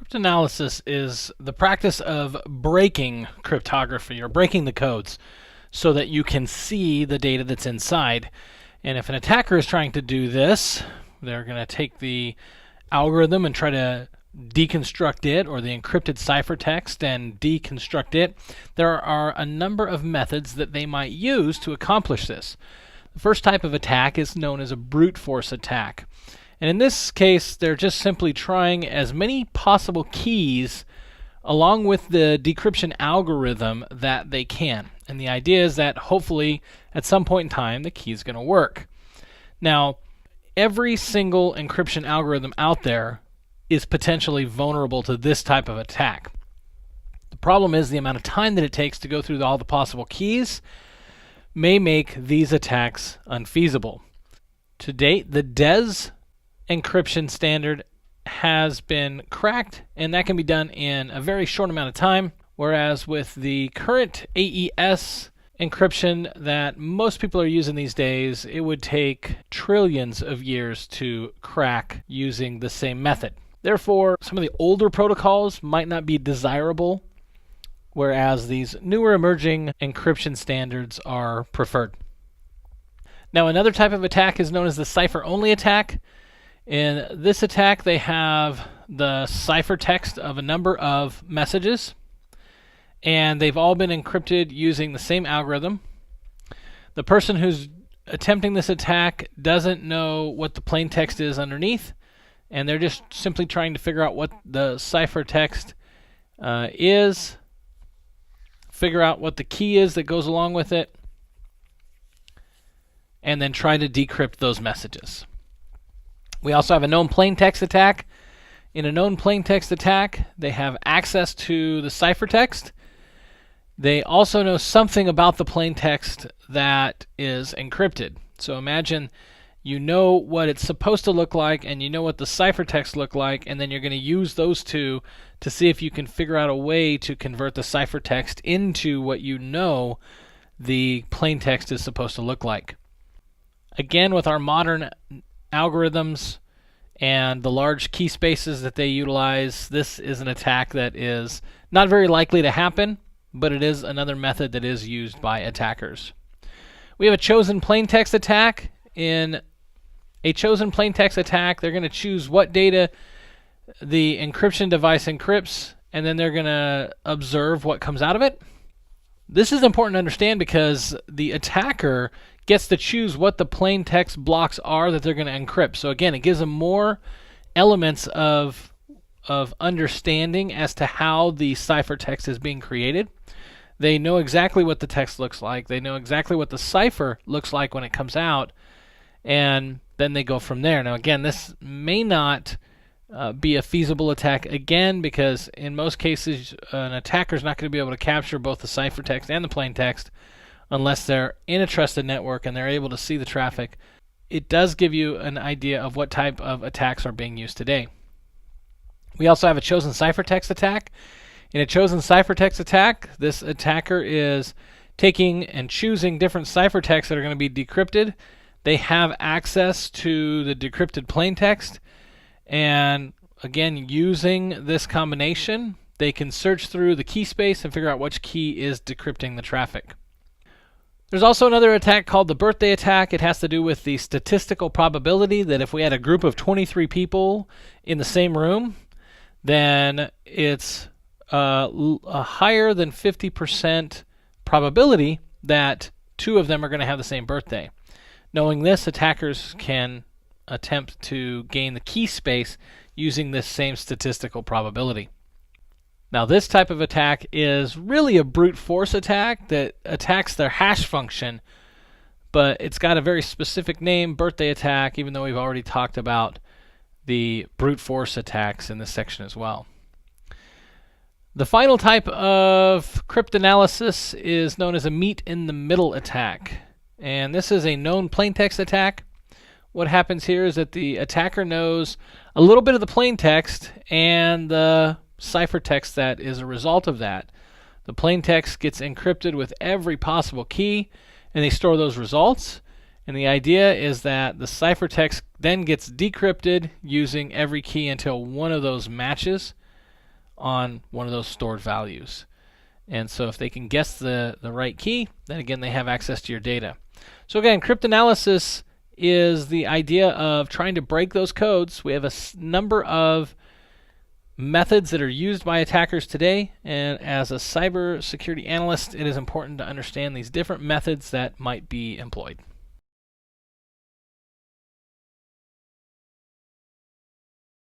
Cryptanalysis is the practice of breaking cryptography or breaking the codes so that you can see the data that's inside. And if an attacker is trying to do this, they're going to take the algorithm and try to deconstruct it, or the encrypted ciphertext and deconstruct it. There are a number of methods that they might use to accomplish this. The first type of attack is known as a brute force attack. And in this case, they're just simply trying as many possible keys along with the decryption algorithm that they can. And the idea is that hopefully at some point in time the key is going to work. Now, every single encryption algorithm out there is potentially vulnerable to this type of attack. The problem is the amount of time that it takes to go through all the possible keys may make these attacks unfeasible. To date, the DES encryption standard has been cracked, and that can be done in a very short amount of time, whereas with the current AES encryption that most people are using these days, it would take trillions of years to crack using the same method. Therefore, some of the older protocols might not be desirable, whereas these newer emerging encryption standards are preferred. Now, another type of attack is known as the Cipher-Only Attack. In this attack, they have the ciphertext of a number of messages, and they've all been encrypted using the same algorithm. The person who's attempting this attack doesn't know what the plain text is underneath, and they're just simply trying to figure out what the ciphertext is, figure out what the key is that goes along with it, and then try to decrypt those messages. We also have a known plain text attack. In a known plain text attack, they have access to the ciphertext. They also know something about the plain text that is encrypted. So imagine you know what it's supposed to look like, and you know what the ciphertext look like, and then you're going to use those two to see if you can figure out a way to convert the ciphertext into what you know the plain text is supposed to look like. Again, with our modern algorithms and the large key spaces that they utilize, this is an attack that is not very likely to happen, but it is another method that is used by attackers. We have a chosen plaintext attack. In a chosen plaintext attack, they're going to choose what data the encryption device encrypts, and then they're going to observe what comes out of it. This is important to understand because the attacker gets to choose what the plain text blocks are that they're going to encrypt. So again, it gives them more elements of understanding as to how the ciphertext is being created. They know exactly what the text looks like. They know exactly what the cipher looks like when it comes out, and then they go from there. Now again, this may not be a feasible attack again, because in most cases an attacker is not going to be able to capture both the ciphertext and the plain text unless they're in a trusted network and they're able to see the traffic. It does give you an idea of what type of attacks are being used today. We also have a chosen ciphertext attack. In a chosen ciphertext attack, this attacker is taking and choosing different ciphertexts that are going to be decrypted. They have access to the decrypted plaintext, and again, using this combination, they can search through the key space and figure out which key is decrypting the traffic. There's also another attack called the birthday attack. It has to do with the statistical probability that if we had a group of 23 people in the same room, then it's a higher than 50% probability that two of them are going to have the same birthday. Knowing this, attackers can attempt to gain the key space using this same statistical probability. Now, this type of attack is really a brute force attack that attacks their hash function, but it's got a very specific name, birthday attack, even though we've already talked about the brute force attacks in this section as well. The final type of cryptanalysis is known as a meet in the middle attack, and this is a known plaintext attack. What happens here is that the attacker knows a little bit of the plaintext and the ciphertext that is a result of that. The plaintext gets encrypted with every possible key, and they store those results. And the idea is that the ciphertext then gets decrypted using every key until one of those matches. on one of those stored values. And so if they can guess the right key, then again they have access to your data. So again, cryptanalysis is the idea of trying to break those codes. We have a number of methods that are used by attackers today, and as a cybersecurity analyst, it is important to understand these different methods that might be employed.